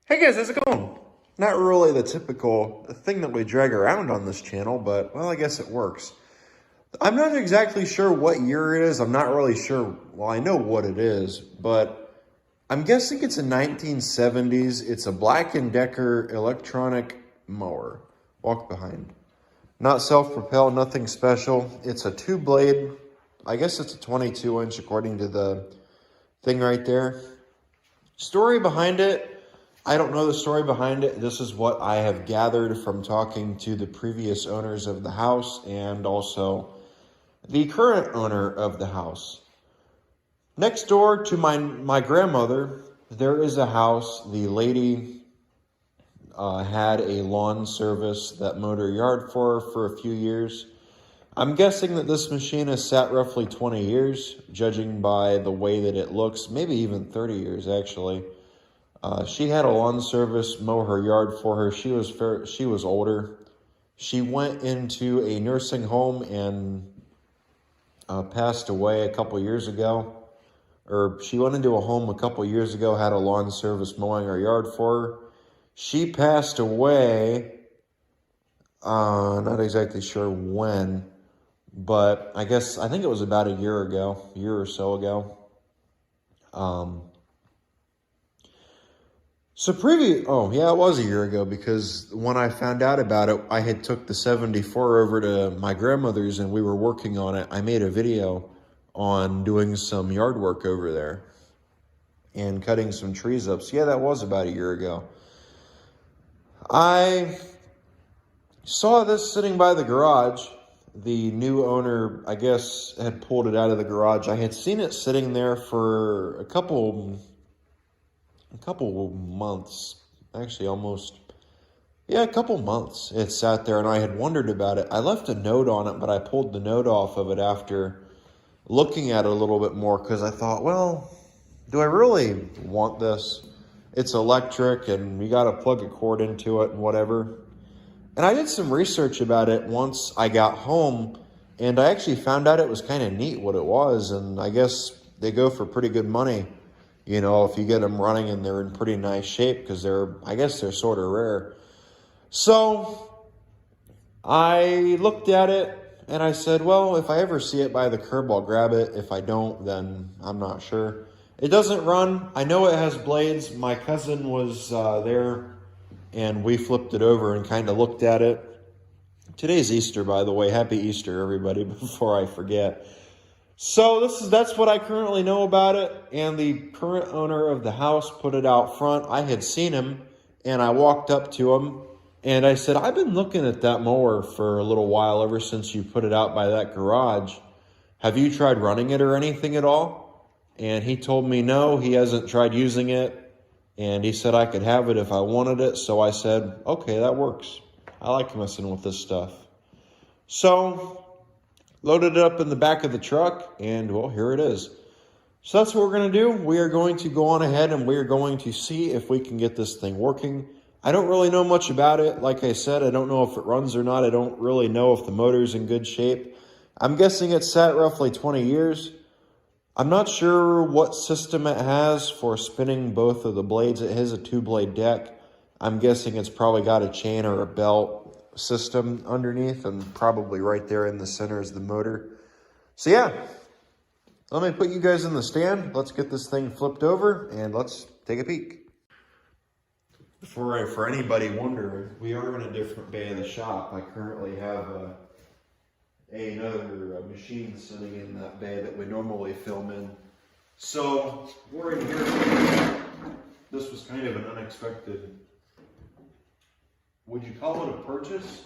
Hey guys, how's it going? Not really the typical thing that we drag around on this channel, but well, I guess it works. I'm not exactly sure what year it is. I'm not really sure. Well, I know what it is, but I'm guessing it's a 1970s. It's a Black & Decker electronic mower. Walk behind. Not self-propelled, nothing special. It's a two-blade. I guess it's a 22-inch according to the thing right there. Story behind it. I don't know the story behind it. This is what I have gathered from talking to the previous owners of the house and also the current owner of the house. Next door to my grandmother, there is a house. The lady had a lawn service that mowed her yard for a few years. I'm guessing that this machine has sat roughly 20 years, judging by the way that it looks, maybe even 30 years actually. She had a lawn service mow her yard for her. She was older. She went into a nursing home and passed away a couple years ago. Or she went into a home a couple years ago, had a lawn service mowing her yard for her. She passed away, not exactly sure when, but I think it was about a year or so ago. It was a year ago, because when I found out about it, I had took the 74 over to my grandmother's and we were working on it. I made a video on doing some yard work over there and cutting some trees up. So yeah, that was about a year ago. I saw this sitting by the garage. The new owner, I guess, had pulled it out of the garage. I had seen it sitting there for a couple months, actually a couple months it sat there, and I had wondered about it. I left a note on it, but I pulled the note off of it after looking at it a little bit more, because I thought, well, do I really want this? It's electric and you got to plug a cord into it and whatever. And I did some research about it once I got home, and I actually found out it was kind of neat what it was, and I guess they go for pretty good money. You know, if you get them running and they're in pretty nice shape, because I guess they're sort of rare. So I looked at it and I said, well, if I ever see it by the curb, I'll grab it. If I don't, then I'm not sure. It doesn't run. I know it has blades. My cousin was there and we flipped it over and kind of looked at it. Today's Easter, by the way. Happy Easter, everybody, before I forget. So that's what I currently know about it, and the current owner of the house put it out front. I had seen him, and I walked up to him, and I said, I've been looking at that mower for a little while, ever since you put it out by that garage. Have you tried running it or anything at all? And he told me no, he hasn't tried using it, and he said I could have it if I wanted it. So I said, okay, that works. I like messing with this stuff. So loaded it up in the back of the truck, and well, here it is. So that's what we're going to do. We are going to go on ahead and we are going to see if we can get this thing working. I don't really know much about it. Like I said, I don't know if it runs or not. I don't really know if the motor's in good shape. I'm guessing it's sat roughly 20 years. I'm not sure what system it has for spinning both of the blades. It has a two-blade deck. I'm guessing it's probably got a chain or a belt system underneath, and probably right there in the center is the motor. So yeah, let me put you guys in the stand. Let's get this thing flipped over and let's take a peek. For anybody wondering, we are in a different bay of the shop. I currently have another machine sitting in that bay that we normally film in. So we're in here. This was kind of an unexpected, would you call it a purchase?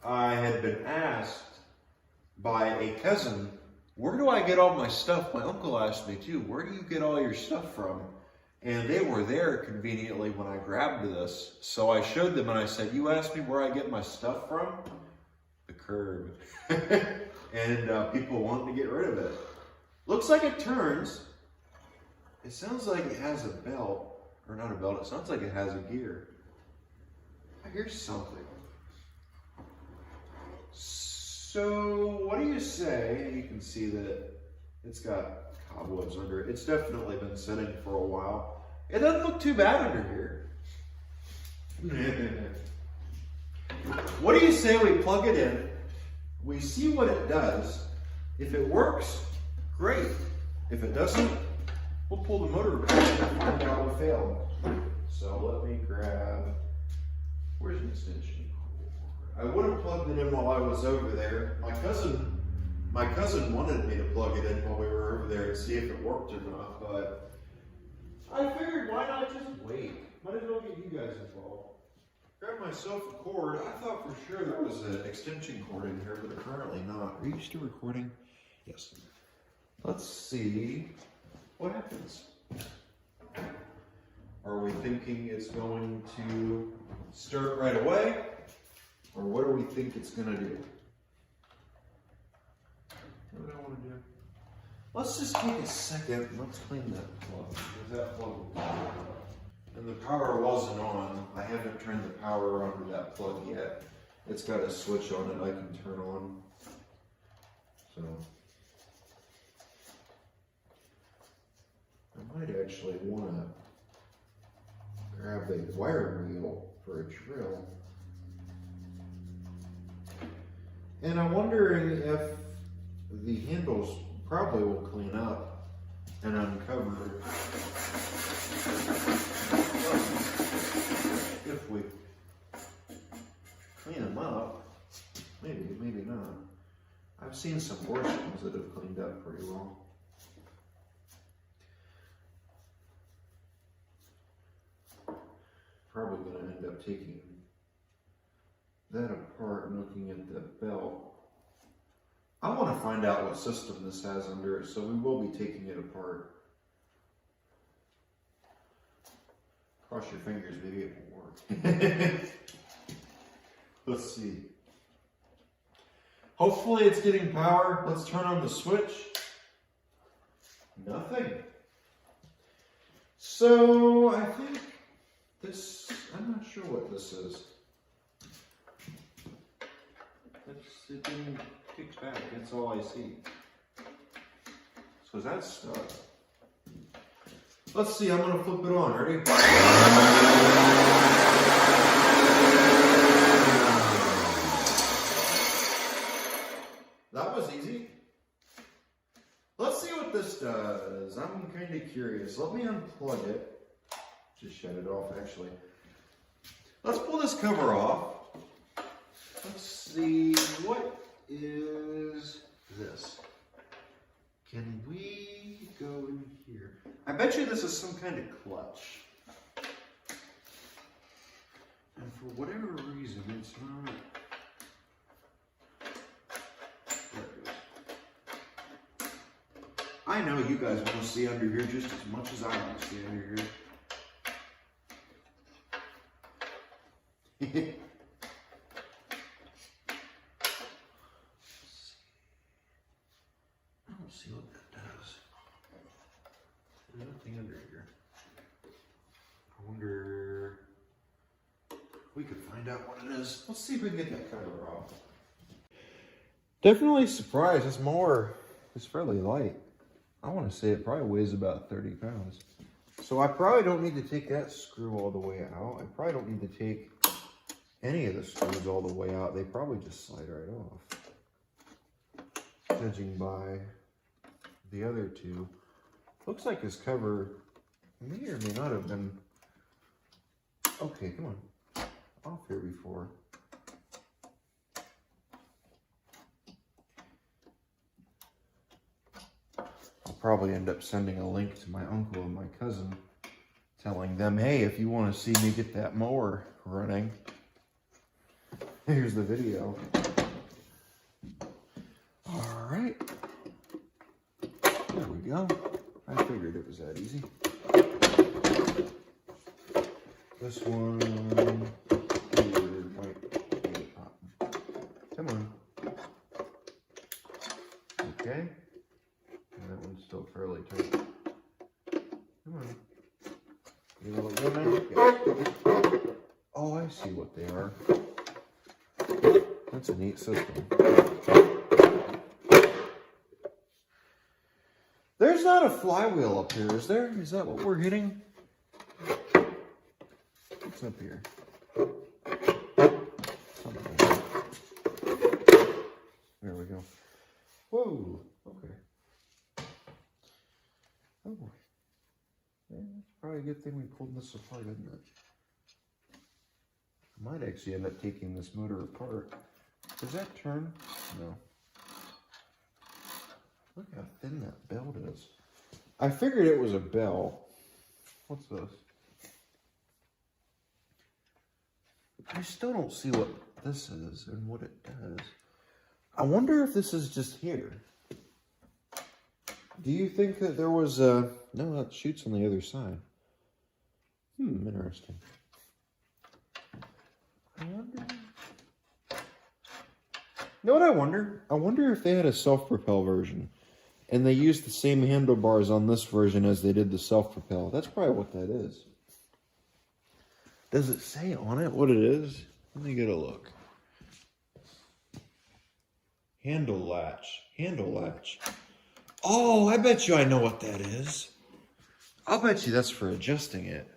I had been asked by a cousin, where do I get all my stuff? My uncle asked me too, where do you get all your stuff from? And they were there conveniently when I grabbed this. So I showed them and I said, you asked me where I get my stuff from? The curb. And people wanting to get rid of it. Looks like it turns. It sounds like it has a belt, or not a belt, it sounds like it has a gear. Here's something. So what do you say? You can see that it's got cobwebs under it. It's definitely been sitting for a while. It doesn't look too bad under here. What do you say we plug it in? We see what it does. If it works, great. If it doesn't, we'll pull the motor back and find out what failed. So let me grab, where's an extension cord? I would have plugged it in while I was over there. My cousin wanted me to plug it in while we were over there to see if it worked or not, but I figured why not just wait? Might as well get you guys involved. Grab myself a cord. I thought for sure there was an extension cord in here, but apparently not. Are you still recording? Yes. Let's see what happens. Are we thinking it's going to start right away? Or what do we think it's going to do? What do I want to do? Let's just take a second. Let's clean that plug. Because that plug was on. And the power wasn't on. I haven't turned the power on to that plug yet. It's got a switch on it I can turn on. So I might actually want to grab a wire wheel for a drill. And I'm wondering if the handles probably will clean up and uncover if we clean them up. Maybe, maybe not. I've seen some worse ones that have cleaned up pretty well. Probably going to end up taking that apart and looking at the belt. I want to find out what system this has under it, so we will be taking it apart. Cross your fingers, maybe it will work. Let's see. Hopefully it's getting power. Let's turn on the switch. Nothing. So I think this, I'm not sure what this is. It didn't kick back, that's all I see. So that's stuck. Let's see, I'm gonna flip it on, ready? That was easy. Let's see what this does. I'm kind of curious. Let me unplug it. Just shut it off, actually. Let's pull this cover off. Let's see, what is this? Can we go in here? I bet you this is some kind of clutch. And for whatever reason, it's not. There it is. I know you guys want to see under here just as much as I want to see under here. See what that does. There's nothing under here. I wonder if we could find out what it is. Let's see if we can get that cover off. Definitely surprised. This mower is fairly light. I want to say it probably weighs about 30 pounds. So I probably don't need to take that screw all the way out. I probably don't need to take any of the screws all the way out. They probably just slide right off. Judging by the other two. Looks like this cover may or may not have been, okay, come on, off here before. I'll probably end up sending a link to my uncle and my cousin, telling them, hey, if you want to see me get that mower running, here's the video. All right. There we go. I figured it was that easy. This one might need a pop. Come on. Okay. And that one's still fairly tight. Come on. You know what you're doing? Oh, I see what they are. That's a neat system. There's not a flywheel up here, is there? Is that what we're hitting? What's up here? Something. There we go. Whoa. Okay. Oh boy. Yeah, that's probably a good thing we pulled this apart, isn't it? I might actually end up taking this motor apart. Does that turn? No. Look how thin that belt is. I figured it was a bell. What's this? I still don't see what this is and what it does. I wonder if this is just here. Do you think that there was a... No, that shoots on the other side. Interesting. I wonder... You know what I wonder? I wonder if they had a self-propel version. And they used the same handlebars on this version as they did the self-propel. That's probably what that is. Does it say on it what it is? Let me get a look. Handle latch. Handle latch. Oh, I bet you I know what that is. I'll bet you that's for adjusting it.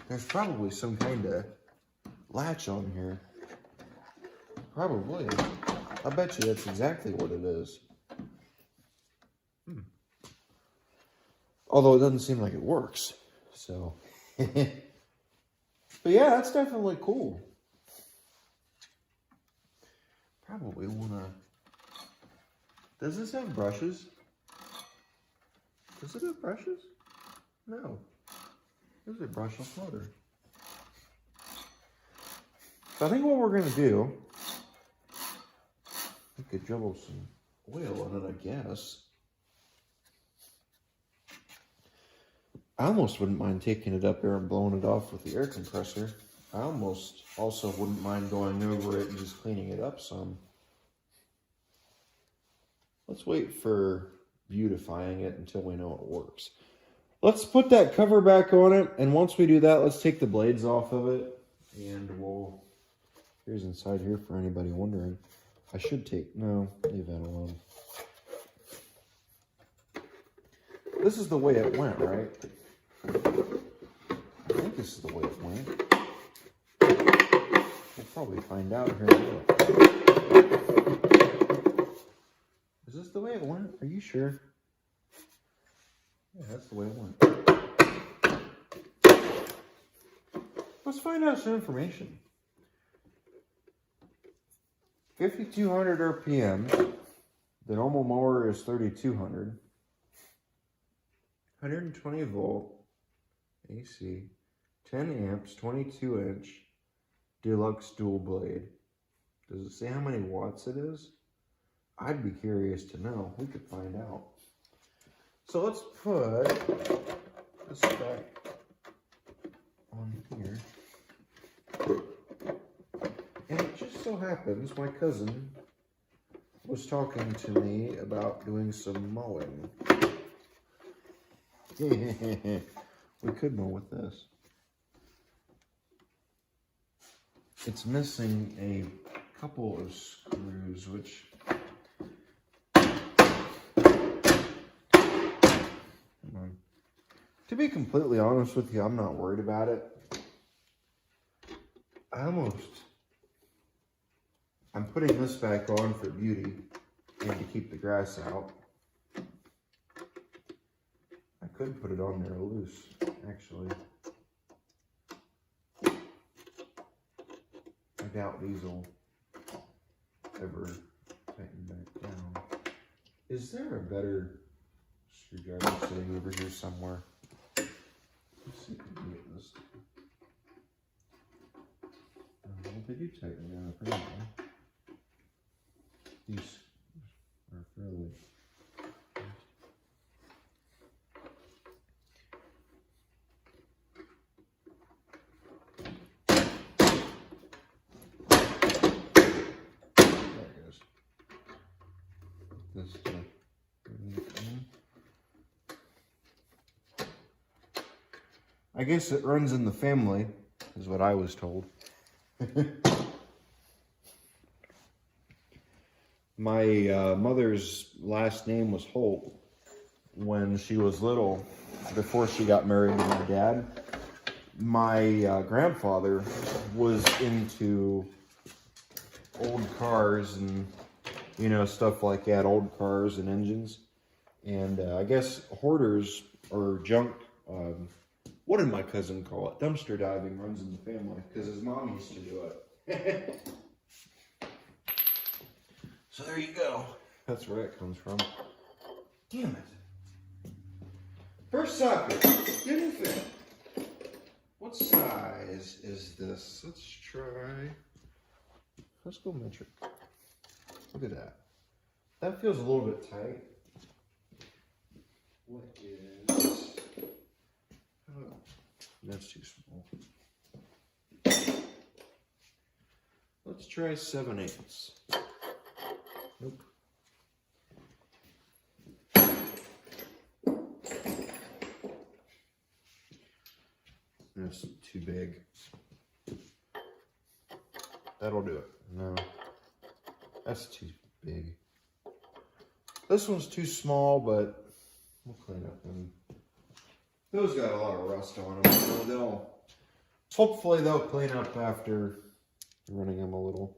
There's probably some kind of latch on here. Probably. I bet you that's exactly what it is. Although it doesn't seem like it works. So. But yeah, that's definitely cool. Probably want to... Does this have brushes? Does it have brushes? No. This is a brushless motor. So I think what we're going to do... We could dribble some oil in it, I guess. I almost wouldn't mind taking it up there and blowing it off with the air compressor. I almost also wouldn't mind going over it and just cleaning it up some. Let's wait for beautifying it until we know it works. Let's put that cover back on it, and once we do that, let's take the blades off of it, and we'll... Here's inside here for anybody wondering. I should take... No, leave that alone. This is the way it went, right? I think this is the way it went. We'll probably find out here in a minute. Is this the way it went? Are you sure? Yeah, that's the way it went. Let's find out some information. 5,200 RPM. The normal mower is 3,200. 120 volt. AC, 10 amps, 22 inch, deluxe dual blade. Does it say how many watts it is? I'd be curious to know. We could find out. So let's put this back on here. And it just so happens my cousin was talking to me about doing some mowing. We could mow with this. It's missing a couple of screws, which... To be completely honest with you, I'm not worried about it. I'm putting this back on for beauty and to keep the grass out. I could put it on there loose, actually. I doubt these will ever tighten back down. Is there a better screwdriver sitting over here somewhere? Let's see if we can get this. Well, they do tighten down apparently. These are fairly... This I guess it runs in the family, is what I was told. My mother's last name was Holt when she was little, before she got married to my dad. my grandfather was into old cars and, you know, stuff like that, old cars and engines. And I guess hoarders or junk, what did my cousin call it? Dumpster diving runs in the family because his mom used to do it. So there you go. That's where that comes from. Damn it. First socket didn't fit. What size is this? Let's try. Let's go metric. Look at that. That feels a little bit tight. What is... Oh, that's too small. Let's try 7/8. Nope. That's too big. That'll do it. No. That's too big. This one's too small, but we'll clean up them. Those got a lot of rust on them, so hopefully they'll clean up after running them a little.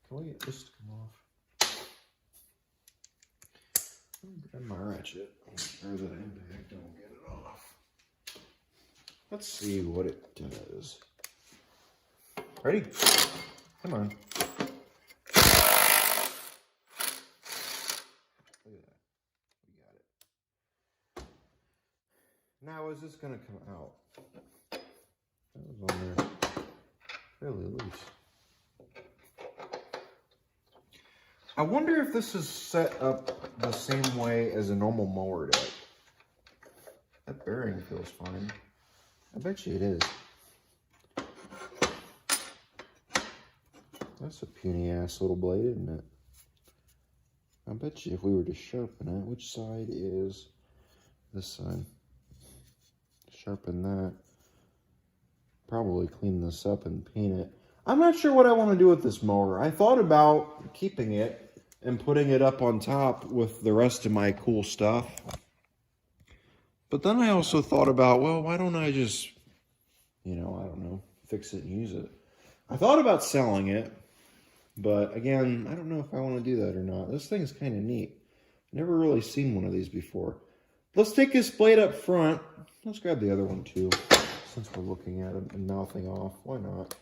Can we get this to come off? Grab my ratchet. Or that impact, don't get it off. Let's see what it does. Ready? Come on. Look at that. We got it. Now, is this going to come out? That was on there fairly loose. I wonder if this is set up the same way as a normal mower deck. That bearing feels fine. I bet you it is. That's a puny ass little blade, isn't it? I bet you if we were to sharpen it, which side is this side? Sharpen that. Probably clean this up and paint it. I'm not sure what I want to do with this mower. I thought about keeping it and putting it up on top with the rest of my cool stuff. But then I also thought about, well, why don't I just, you know, I don't know, fix it and use it. I thought about selling it, but again, I don't know if I want to do that or not. This thing's kind of neat. Never really seen one of these before. Let's take this blade up front. Let's grab the other one too, since we're looking at it and mouthing off. Why not?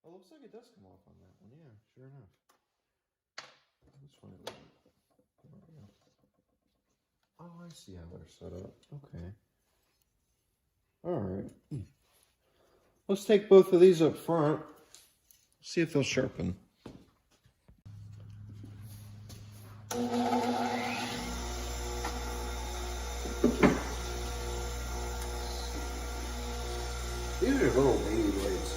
Oh, looks like it does come off on that one. Yeah, sure enough. This one it isn't. Oh, I see how they're set up. Okay. Alright. Let's take both of these up front. See if they'll sharpen. These are little baby blades.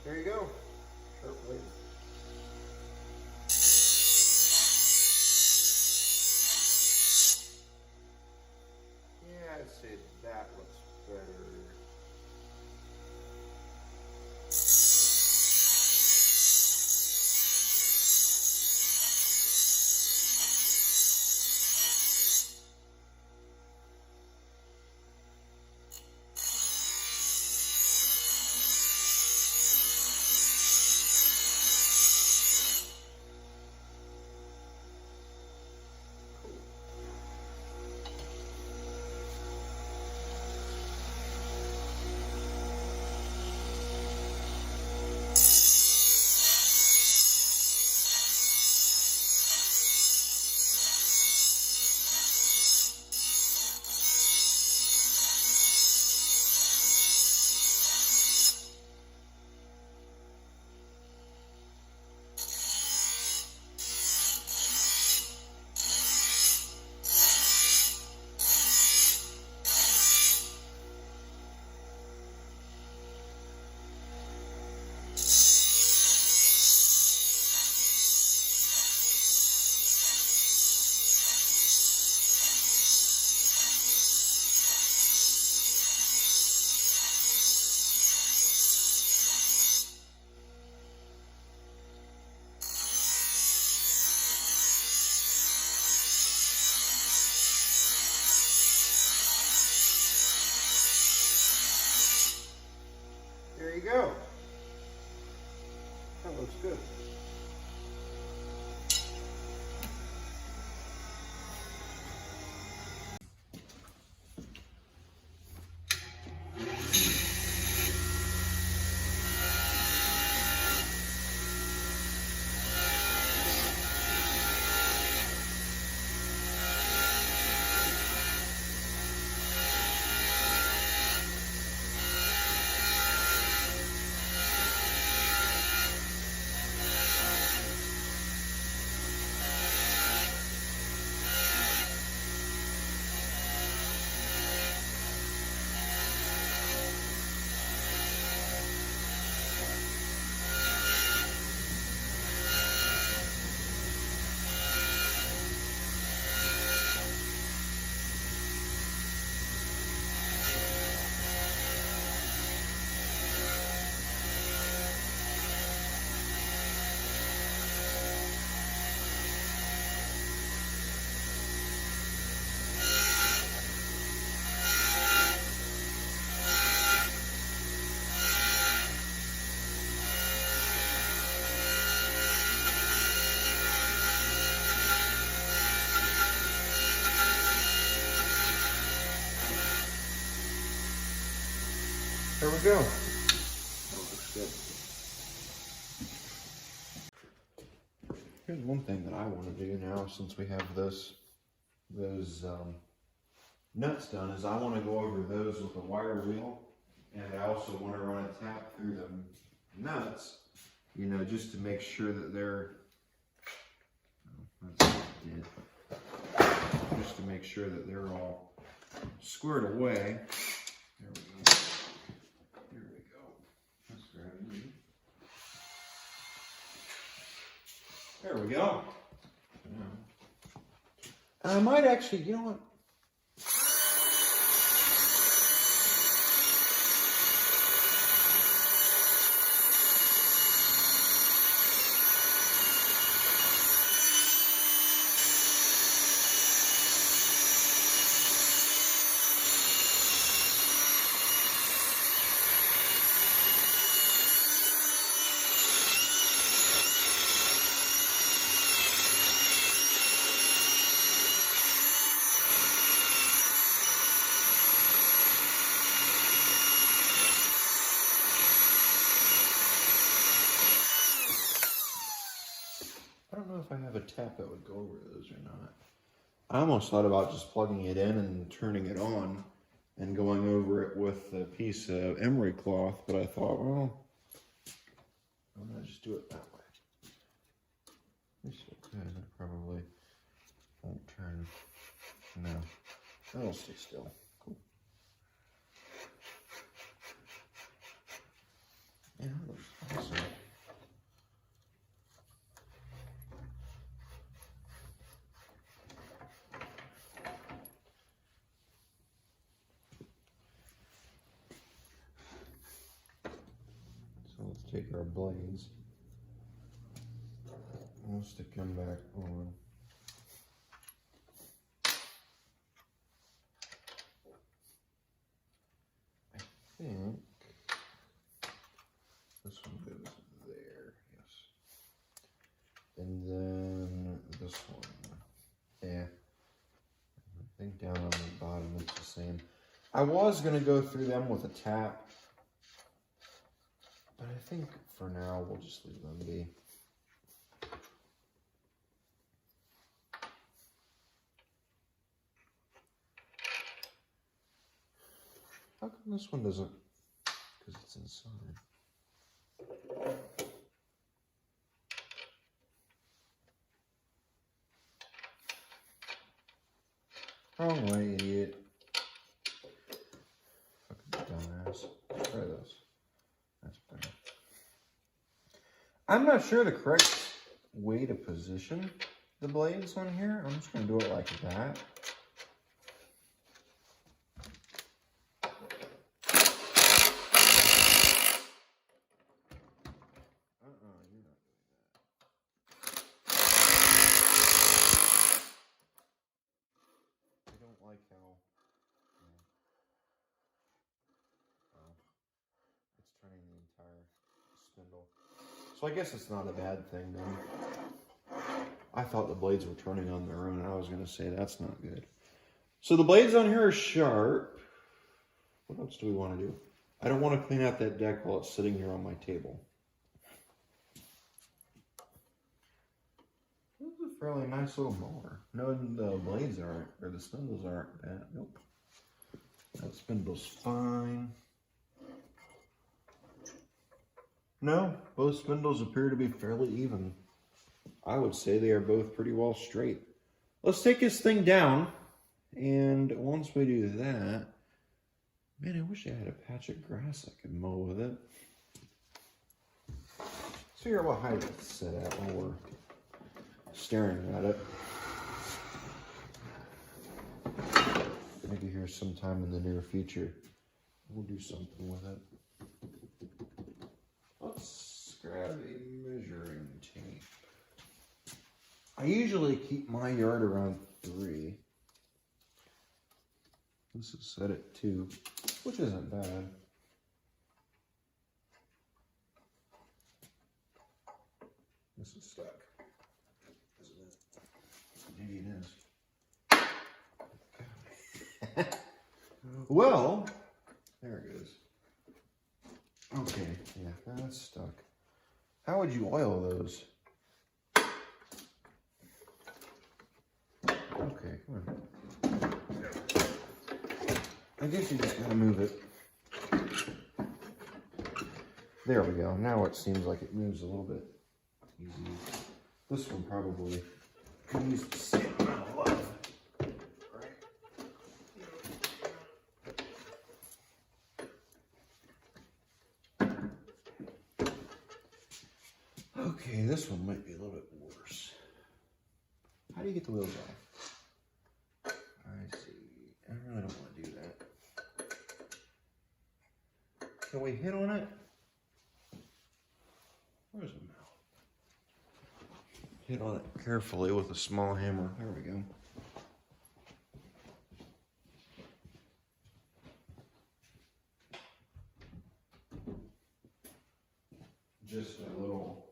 There you go. Sharp blade. Yeah, I'd say that looks better. There you go. That looks good. There we go. That looks good. Here's one thing that I want to do now, since we have those nuts done, is I want to go over those with a wire wheel, and I also want to run a tap through the nuts, you know, just to make sure that they're, just to make sure that they're all squared away. There we go. There we go. That's great. There we go. And I might actually, you know what? I don't know if I have a tap that would go over those or not. I almost thought about just plugging it in and turning it on and going over it with a piece of emery cloth, but I thought, well, I'm going to just do it that way. This is okay, that probably won't turn. No, that'll stay still. Cool. Yeah, that looks awesome. Let's take our blades. We'll stick them back on. I think this one goes there, yes. And then this one. Yeah. I think down on the bottom it's the same. I was going to go through them with a tap, but I think for now we'll just leave them be. How come this one doesn't? Because it's inside. Wrong way, idiot. Fucking dumbass. Try this. That's better. I'm not sure the correct way to position the blades on here. I'm just going to do it like that. You're not doing that. I don't like how it's turning the spindle. So I guess it's not a bad thing then. I thought the blades were turning on their own, and I was going to say that's not good. So the blades on here are sharp. What else do we want to do? I don't want to clean out that deck while it's sitting here on my table. This is a fairly nice little mower. No, the blades aren't, or the spindles aren't bad. Nope. That spindle's fine. No, both spindles appear to be fairly even. I would say they are both pretty well straight. Let's take this thing down, and once we do that, man, I wish I had a patch of grass I could mow with it. Let's figure out what height it's set at while we're staring at it. Maybe here sometime in the near future, we'll do something with it. Let's grab a measuring tape. I usually keep my yard around 3. This is set at 2, which isn't bad. This is stuck, isn't it? Maybe it is. Well, there it is. Okay, yeah, that's stuck. How would you oil those? Okay, come on. I guess you just gotta move it. There we go. Now it seems like it moves a little bit easy. This one probably can use the same amount of love. Okay, this one might be a little bit worse. How do you get the wheels off? I see. I really don't want to do that. Can we hit on it? Where's the mouth? Hit on it carefully with a small hammer. There we go. Just a little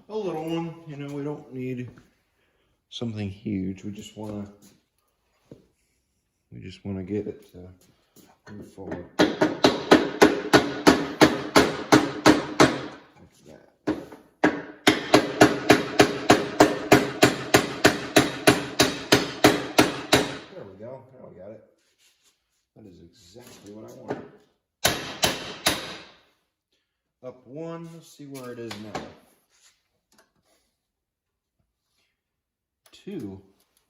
one, you know, we don't need something huge. We just want to get it to move forward. Like that. There we go. Now we got it. That is exactly what I wanted. Up 1, let's see where it is now. 2,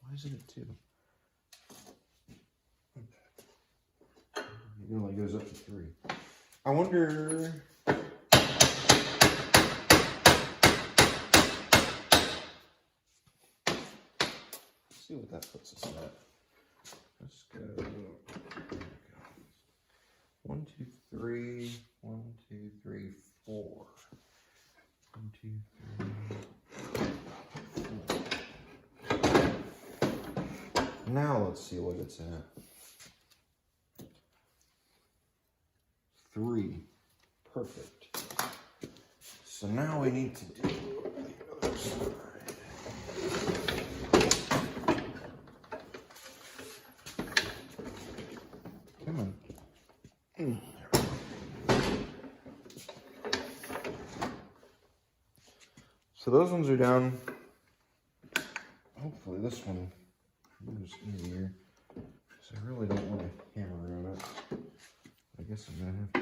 why isn't it 2? It only goes up to 3. I wonder. Let's see what that puts us at. Let's go. 1, 2, 3. 1, 2, 3, 4. 1, 2, 3. 4. Now let's see what it's at. 3. Perfect. So now we need to do the other side. Come on. So those ones are down. Hopefully this one moves easier. So I really don't want to hammer on it. I guess I'm gonna have to.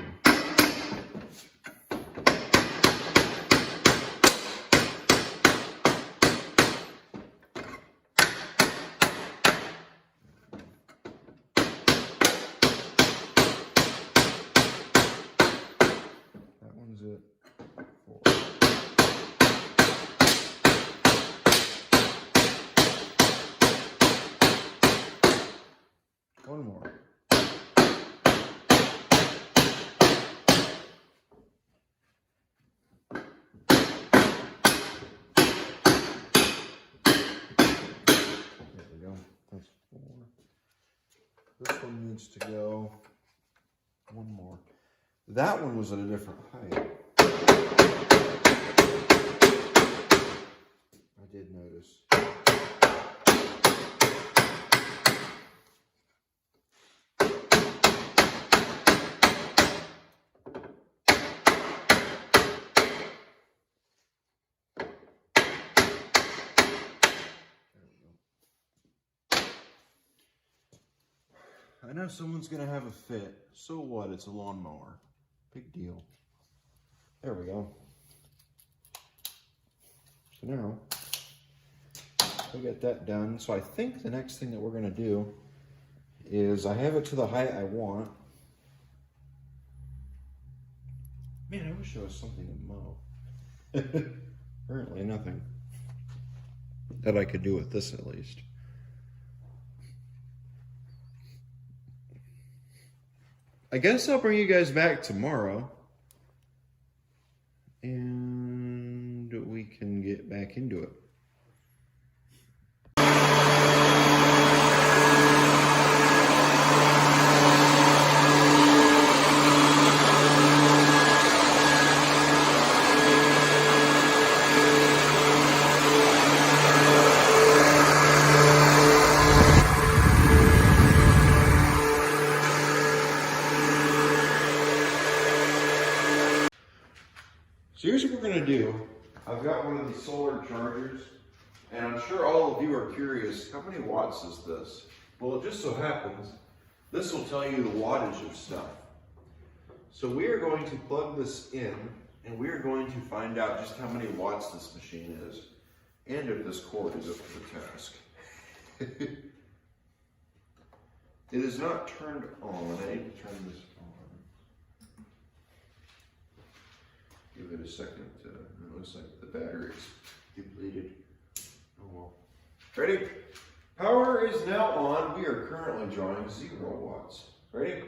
That one's at 4. One more. There we go. That's 4. This one needs to go 1 more. That one was at a different height. did notice. I know someone's going to have a fit. So what? It's a lawnmower. Big deal. There we go. So now, I got that done. So I think the next thing that we're going to do is I have it to the height I want. Man, I wish there was something to mow. Apparently nothing. That I could do with this at least. I guess I'll bring you guys back tomorrow and we can get back into it. So here's what we're going to do. I've got one of these solar chargers, and I'm sure all of you are curious, how many watts is this? Well, it just so happens, this will tell you the wattage of stuff. So we are going to plug this in, and we are going to find out just how many watts this machine is, and if this cord is up to the task. It is not turned on. I need to turn this on. Give it a second. It looks like the battery's depleted. Oh well. Ready? Power is now on. We are currently drawing 0 watts. Ready?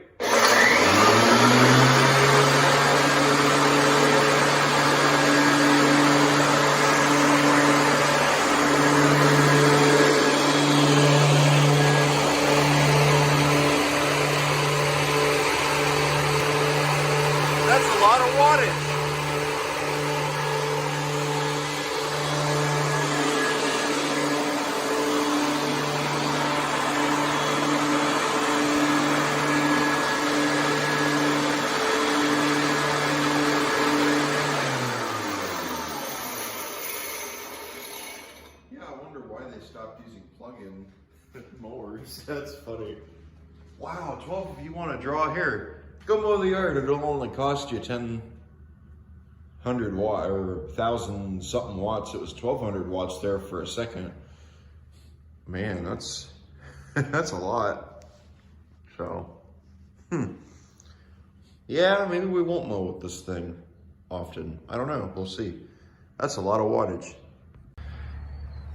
That's a lot of wattage. Stopped using plug-in mowers. That's funny. Wow, 12 if you want to draw here. Go mow the yard. It'll only cost you 1,000 watt or 1,000 something watts. It was 1,200 watts there for a second. Man, that's that's a lot. So, yeah, maybe we won't mow with this thing often. I don't know. We'll see. That's a lot of wattage.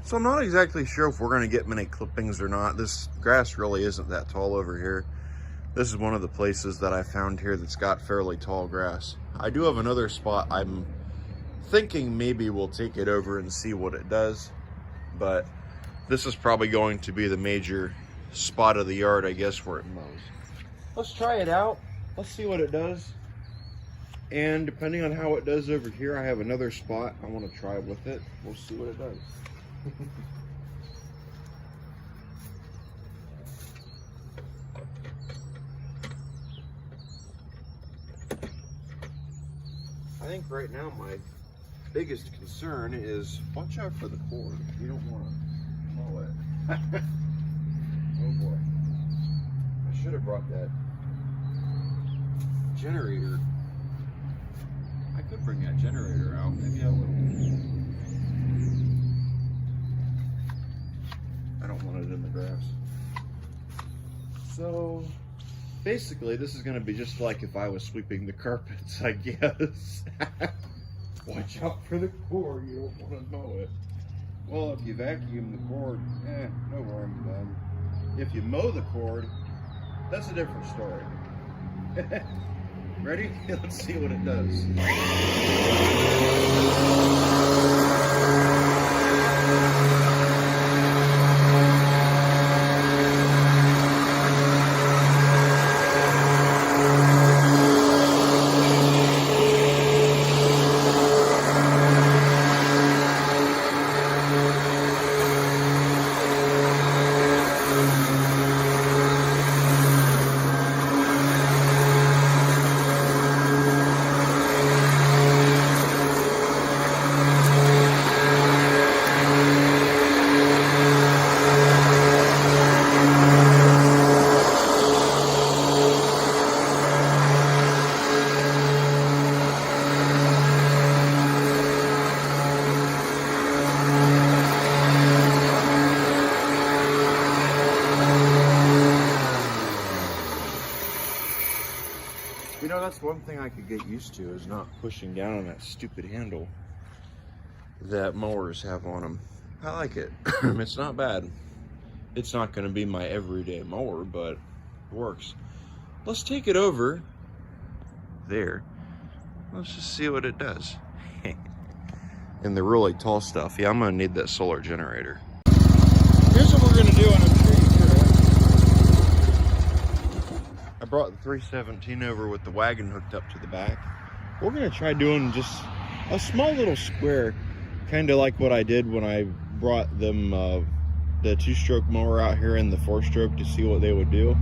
So I'm not exactly sure if we're going to get many clippings or not. This grass really isn't that tall over here. This is one of the places that I found here that's got fairly tall grass. I do have another spot. I'm thinking maybe we'll take it over and see what it does. But this is probably going to be the major spot of the yard, I guess, where it mows. Let's try it out. Let's see what it does. And depending on how it does over here, I have another spot I want to try with it. We'll see what it does. I think right now my biggest concern is watch out for the cord. You don't want to mow it. Oh boy. I should have brought that generator. I could bring that generator out. Maybe I will. I don't want it in the grass. So basically this is going to be just like if I was sweeping the carpets, I guess. Watch out for the cord, you don't want to mow it. Well, if you vacuum the cord, no harm done. If you mow the cord, that's a different story. Ready? Let's see what it does. You know, that's one thing I could get used to, is not pushing down on that stupid handle that mowers have on them. I like it. It's not bad. It's not going to be my everyday mower, but it works. Let's take it over there. Let's just see what it does. And the really tall stuff. Yeah, I'm going to need that solar generator. Here's what we're going to do, and I'm sure you hear it. I brought the 317 over with the wagon hooked up to the back. We're going to try doing just a small little square, kind of like what I did when I brought them the 2-stroke mower out here in the 4-stroke to see what they would do.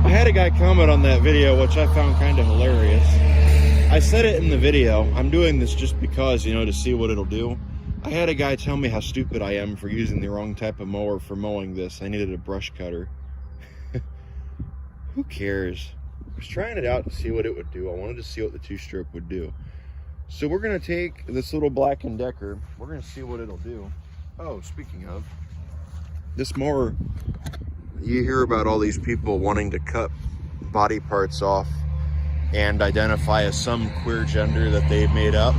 I had a guy comment on that video, which I found kind of hilarious. I said it in the video, I'm doing this just because, you know, to see what it'll do. I had a guy tell me how stupid I am for using the wrong type of mower for mowing this. I needed a brush cutter. Who cares? I was trying it out to see what it would do. I wanted to see what the 2-stroke would do. So we're going to take this little Black & Decker. We're going to see what it'll do. Oh, speaking of, this mower, you hear about all these people wanting to cut body parts off and identify as some queer gender that they've made up.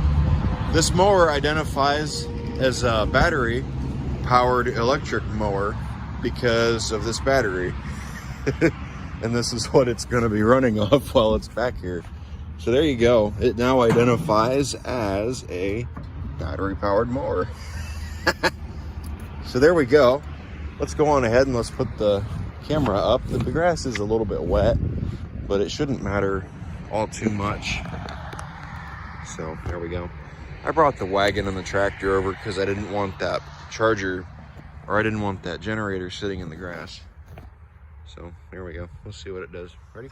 This mower identifies as a battery-powered electric mower because of this battery. And this is what it's going to be running off while it's back here. So there you go. It now identifies as a battery-powered mower. So there we go. Let's go on ahead and let's put the camera up. The grass is a little bit wet, but it shouldn't matter all too much. So there we go. I brought the wagon and the tractor over because I didn't want that charger, or I didn't want that generator sitting in the grass. So there we go. We'll see what it does. Ready?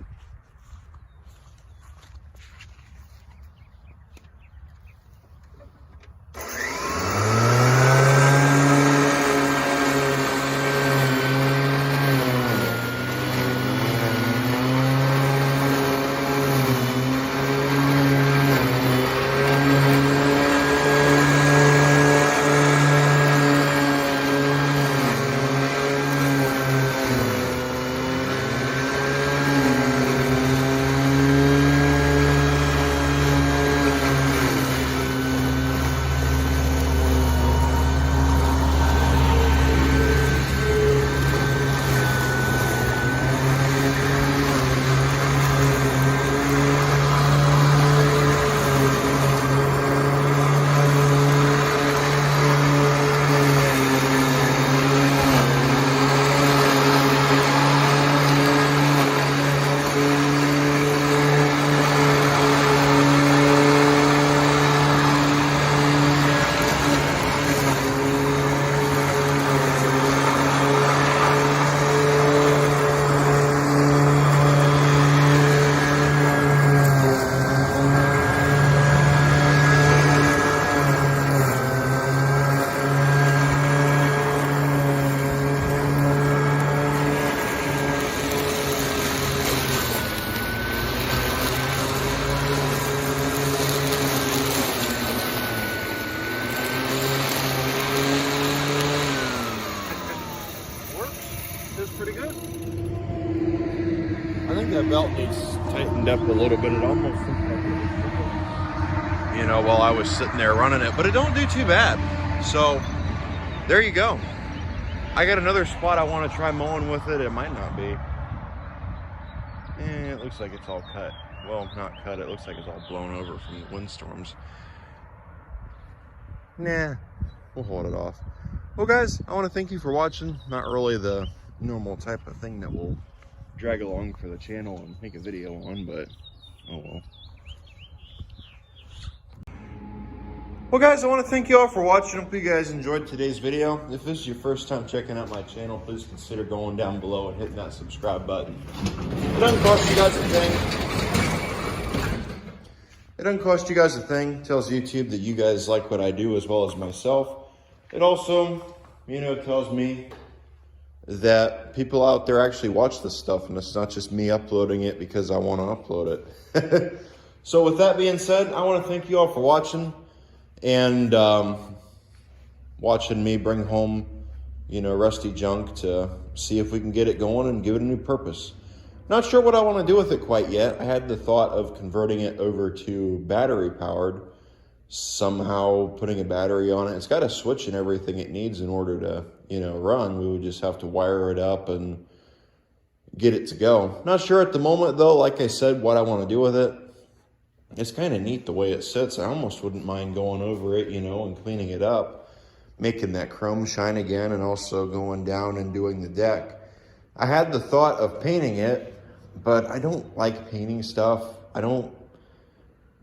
That belt needs tightened up a little bit. It almost looks like it was, you know, while I was sitting there running it, but it don't do too bad. So there you go. I got another spot I want to try mowing with it. It might not be. It looks like it's all cut. Well, not cut. It looks like it's all blown over from the windstorms. Nah, we'll hold it off. Well, guys, I want to thank you for watching. Not really the normal type of thing that we'll drag along for the channel and make a video on, but oh well. Well, guys, I want to thank you all for watching. Hope you guys enjoyed today's video. If this is your first time checking out my channel, please consider going down below and hitting that subscribe button. It doesn't cost you guys a thing. It doesn't cost you guys a thing. It tells YouTube that you guys like what I do as well as myself. It also, you know, tells me that people out there actually watch this stuff, and it's not just me uploading it because I want to upload it. So with that being said, I want to thank you all for watching and watching me bring home, you know, rusty junk to see if we can get it going and give it a new purpose. Not sure what I want to do with it quite yet. I had the thought of converting it over to battery powered, somehow putting a battery on it. It's got a switch and everything it needs in order to, run. We would just have to wire it up and get it to go. Not sure at the moment though, like I said, what I want to do with it. It's kind of neat the way it sits. I almost wouldn't mind going over it, and cleaning it up, making that chrome shine again, and also going down and doing the deck. I had the thought of painting it, but I don't like painting stuff.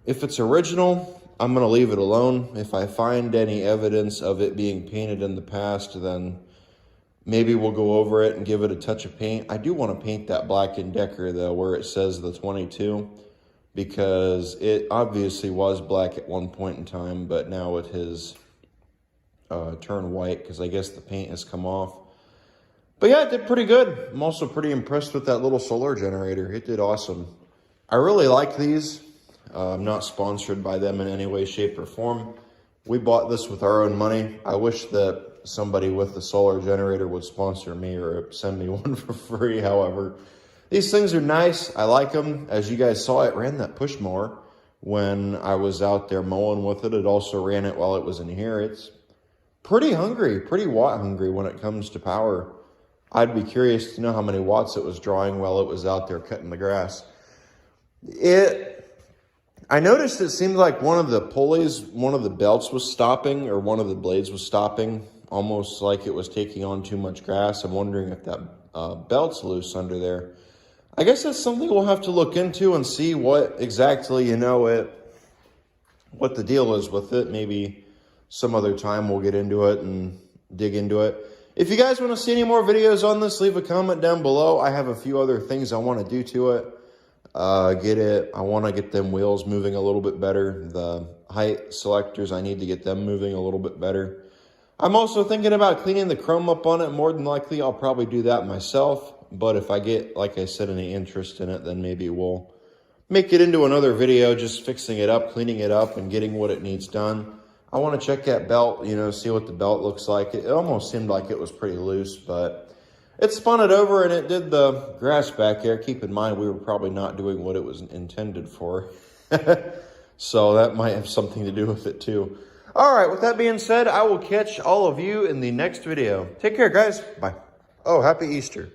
If it's original, I'm going to leave it alone. If I find any evidence of it being painted in the past, then maybe we'll go over it and give it a touch of paint. I do want to paint that Black & Decker though, where it says the 22, because it obviously was black at one point in time, but now it has turned white because I guess the paint has come off. But yeah, it did pretty good. I'm also pretty impressed with that little solar generator. It did awesome. I really like these. I'm not sponsored by them in any way, shape, or form. We bought this with our own money. I wish that somebody with the solar generator would sponsor me or send me one for free, however. These things are nice. I like them. As you guys saw, it ran that push mower when I was out there mowing with it. It also ran it while it was in here. It's pretty hungry, pretty watt hungry when it comes to power. I'd be curious to know how many watts it was drawing while it was out there cutting the grass. I noticed it seemed like one of the pulleys, one of the belts was stopping, or one of the blades was stopping, almost like it was taking on too much grass. I'm wondering if that belt's loose under there. I guess that's something we'll have to look into and see what exactly, what the deal is with it. Maybe some other time we'll get into it and dig into it. If you guys want to see any more videos on this, leave a comment down below. I have a few other things I want to do to it. I want to get them wheels moving a little bit better. The height selectors, I need to get them moving a little bit better. I'm also thinking about cleaning the chrome up on it. More than likely, I'll probably do that myself. But if I get, like I said, any interest in it, then maybe we'll make it into another video, just fixing it up, cleaning it up, and getting what it needs done. I want to check that belt, see what the belt looks like. It almost seemed like it was pretty loose, but it spun it over and it did the grass back there. Keep in mind, we were probably not doing what it was intended for. So that might have something to do with it too. All right, with that being said, I will catch all of you in the next video. Take care, guys. Bye. Oh, happy Easter.